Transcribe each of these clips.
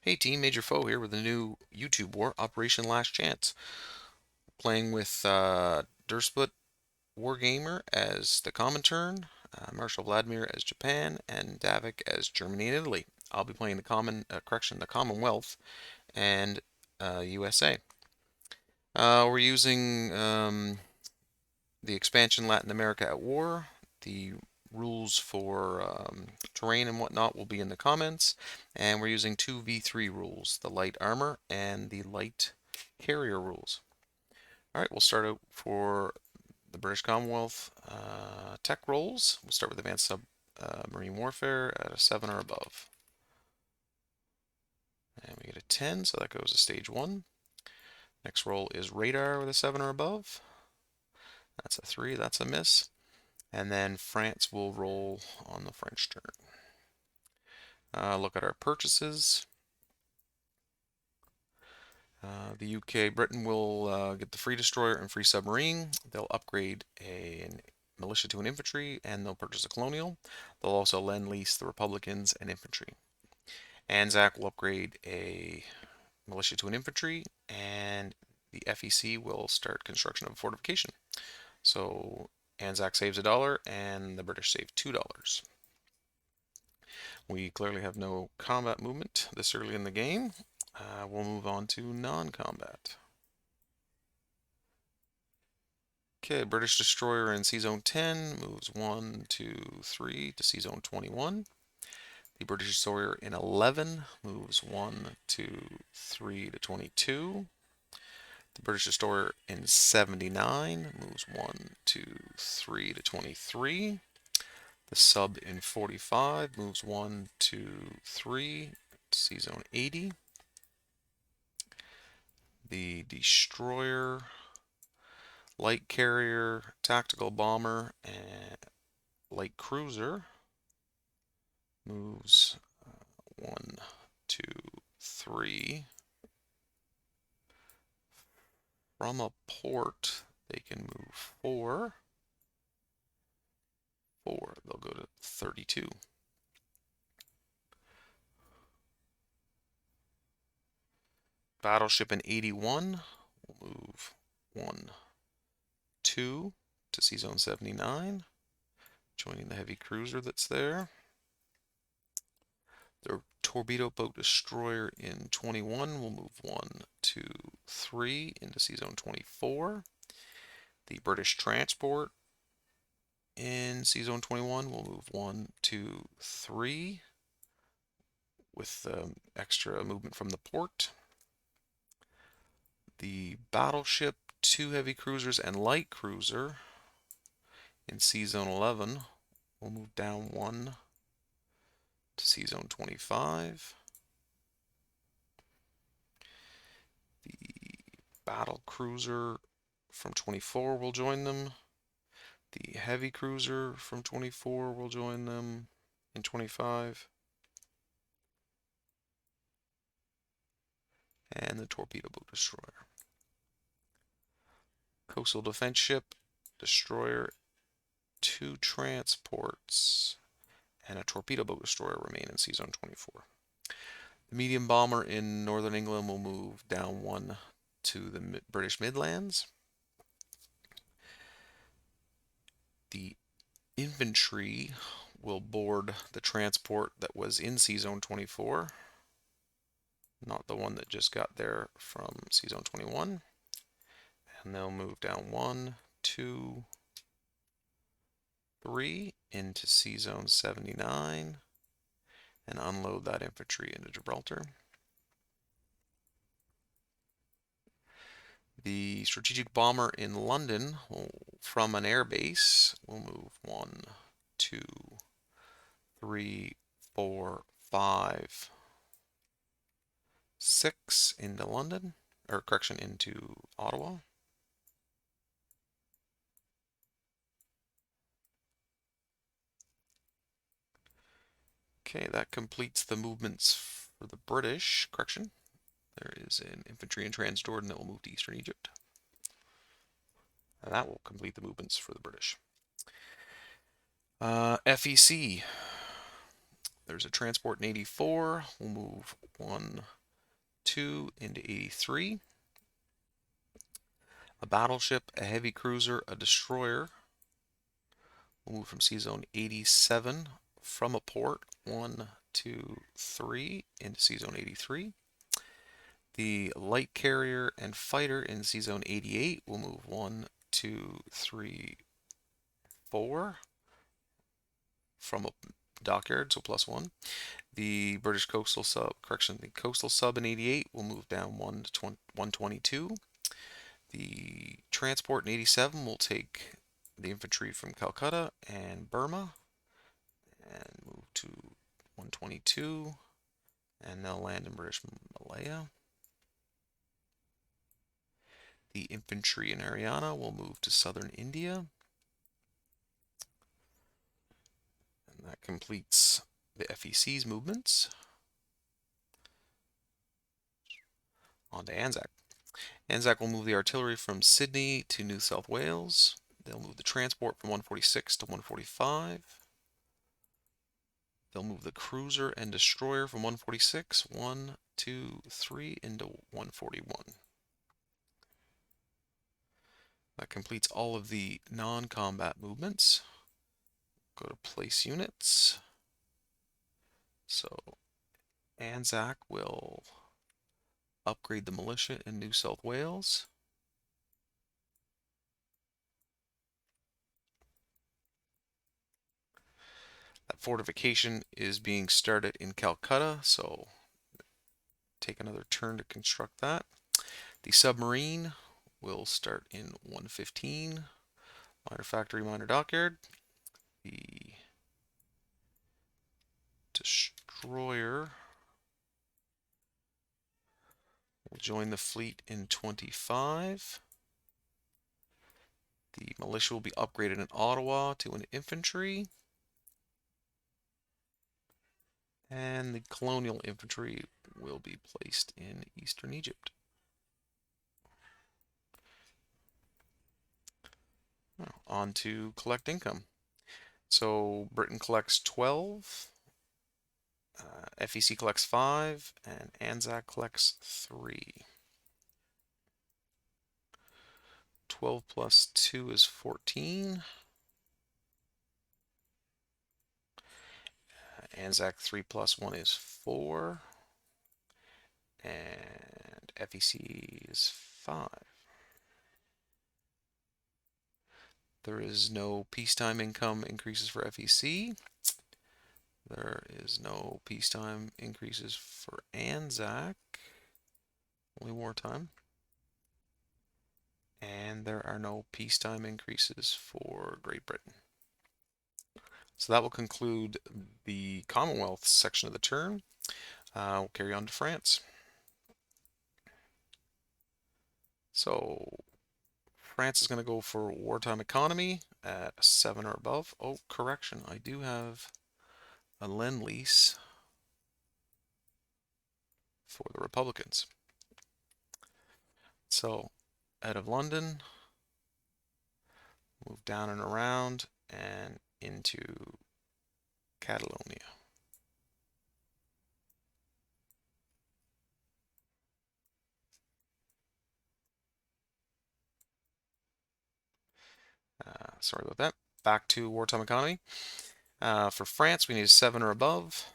Hey team, Major Foe here with a new YouTube war, Operation Last Chance. Playing with Dursput Wargamer as the Comintern, Marshal Vladimir as Japan, and Davik as Germany and Italy. I'll be playing the Commonwealth and USA. We're using the expansion Latin America at War. The rules for terrain and whatnot will be in the comments. And we're using two V3 rules, the light armor and the light carrier rules. All right, we'll start out for the British Commonwealth tech rolls. We'll start with advanced submarine warfare at a 7 or above. And we get a 10, so that goes to stage 1. Next roll is radar with a 7 or above. That's a 3, that's a miss. And then France will roll on the French turn. Look at our purchases. The UK, Britain will get the free destroyer and free submarine. They'll upgrade a militia to an infantry, and they'll purchase a colonial. They'll also lend lease the Republicans and infantry. ANZAC will upgrade a militia to an infantry, and the FEC will start construction of a fortification. So ANZAC saves $1, and the British save $2. We clearly have no combat movement this early in the game. We'll move on to non-combat. Okay, British destroyer in Sea Zone 10 moves 1, 2, 3 to Sea Zone 21. The British destroyer in 11 moves 1, 2, 3 to 22. The British destroyer in 79 moves 1, 2, 3 to 23. The sub in 45 moves 1, 2, 3 to Sea Zone 80. The destroyer, light carrier, tactical bomber, and light cruiser moves 1, 2, 3. From a port, they can move 4. They'll go to 32. Battleship in 81 will move 1, 2 to Sea Zone 79, joining the heavy cruiser that's there. The torpedo boat destroyer in 21 will move 1, 2, 3 into Sea Zone 24. The British transport in Sea Zone 21 will move 1, 2, 3 with extra movement from the port. The battleship, 2 heavy cruisers, and light cruiser in Sea Zone 11 will move down 1 to Sea Zone 25. The battle cruiser from 24 will join them. The heavy cruiser from 24 will join them in 25. And the torpedo boat destroyer. Coastal defense ship, destroyer, 2 transports, and a torpedo boat destroyer remain in Sea Zone 24. The medium bomber in Northern England will move down 1 to the British Midlands. The infantry will board the transport that was in Sea Zone 24, not the one that just got there from Sea Zone 21. And they'll move down 1, 2, 3 into Sea Zone 79 and unload that infantry into Gibraltar. The strategic bomber in London from an airbase will move 1, 2, 3, 4, 5, 6 into London, or correction, into Ottawa. Okay, that completes the movements for the British. Correction, there is an infantry in Transjordan that will move to Eastern Egypt. And that will complete the movements for the British. FEC. There's a transport in 84. We'll move 1, 2 into 83. A battleship, a heavy cruiser, a destroyer. We'll move from C zone 87 from a port 1, 2, 3 into C zone 83. The light carrier and fighter in C zone 88 will move 1, 2, 3, 4 from a dockyard, so +1. The British coastal sub, the coastal sub in 88 will move down 1 to 122. The transport in 87 will take the infantry from Calcutta and Burma and move to 122, and they'll land in British Malaya. The infantry in Haryana will move to southern India. And that completes the FEC's movements. On to ANZAC. ANZAC will move the artillery from Sydney to New South Wales. They'll move the transport from 146 to 145. They'll move the cruiser and destroyer from 146, 1, 2, 3 into 141. That completes all of the non-combat movements. Go to place units. So ANZAC will upgrade the militia in New South Wales. That fortification is being started in Calcutta, so take another turn to construct that. The submarine will start in 115, minor factory, minor dockyard. The destroyer will join the fleet in 25. The militia will be upgraded in Ottawa to an infantry. And the colonial infantry will be placed in eastern Egypt. Now, on to collect income. So Britain collects 12, FEC collects 5, and ANZAC collects 3. 12 plus 2 is 14. ANZAC 3 plus 1 is 4. And FEC is 5. There is no peacetime income increases for FEC. There is no peacetime increases for ANZAC. Only wartime. And there are no peacetime increases for Great Britain. So that will conclude the Commonwealth section of the turn. We'll carry on to France. So France is going to go for wartime economy at a 7 or above. Oh, correction, I do have a Lend-Lease for the Republicans. So out of London, move down and around and into Catalonia. Sorry about that. Back to wartime economy. For France, we need a 7 or above.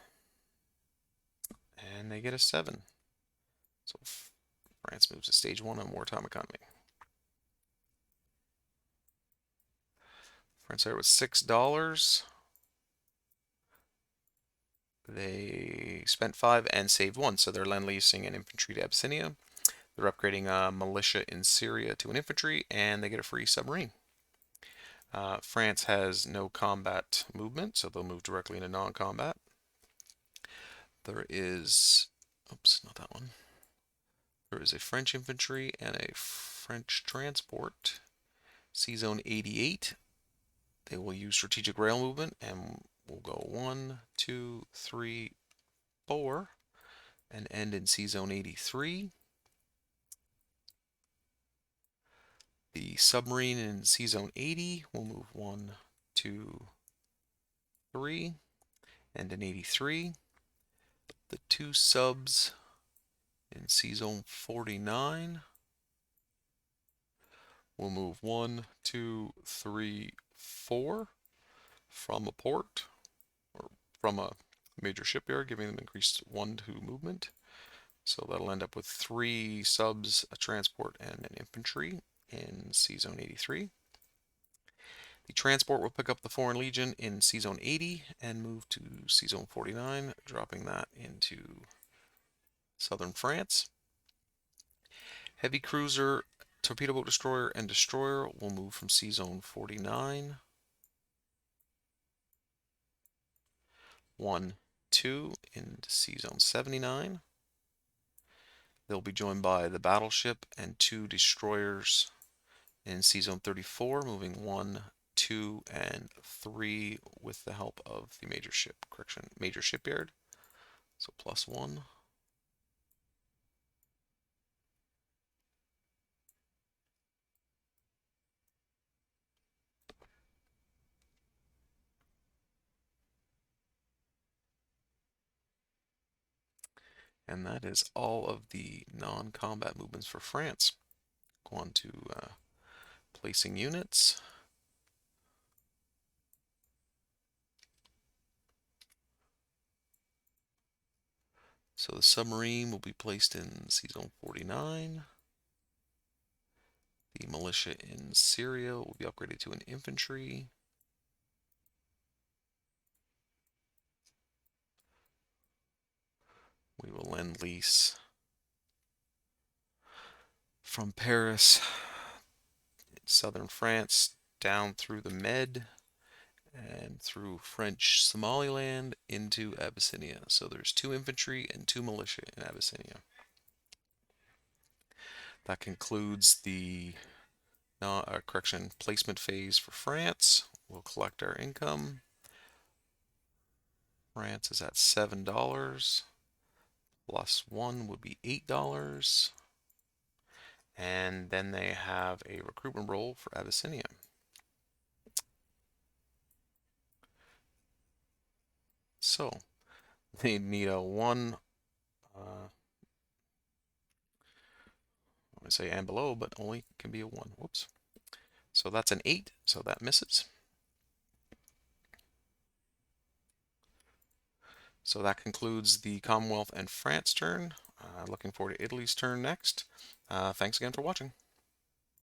And they get a 7. So France moves to stage 1 on wartime economy. France started with $6. They spent 5 and saved 1, so they're lend-leasing an infantry to Abyssinia. They're upgrading a militia in Syria to an infantry, and they get a free submarine. France has no combat movement, so they'll move directly into non-combat. There is, oops, not that one. There is a French infantry and a French transport. C zone 88. They will use strategic rail movement, and we'll go 1, 2, 3, 4, and end in C zone 83. The submarine in C zone 80 will move 1, 2, 3, And in 83, the two subs in C-Zone 49 will move 1, 2, 3, 4 from a port, or from a major shipyard, giving them increased 1-2 movement. So that'll end up with 3 subs, a transport, and an infantry in C-Zone 83. The transport will pick up the Foreign Legion in C-Zone 80 and move to C-Zone 49, dropping that into southern France. Heavy cruiser, torpedo boat destroyer, and destroyer will move from C-Zone 49, 1, 2 into C-Zone 79. They'll be joined by the battleship and 2 destroyers in C-Zone 34, moving 1, 2, and 3 with the help of the major shipyard. So +1. And that is all of the non-combat movements for France. Go on to placing units. So the submarine will be placed in C-Zone 49. The militia in Syria will be upgraded to an infantry. We will lend lease from Paris, southern France, down through the Med and through French Somaliland into Abyssinia. So there's 2 infantry and 2 militia in Abyssinia. That concludes the placement phase for France. We'll collect our income. France is at $7. +1 would be $8. And then they have a recruitment role for Abyssinia. So they need a 1, I say and below, but only can be a 1. Whoops. So that's an 8, so that misses. So that concludes the Commonwealth and France turn. Looking forward to Italy's turn next. Thanks again for watching.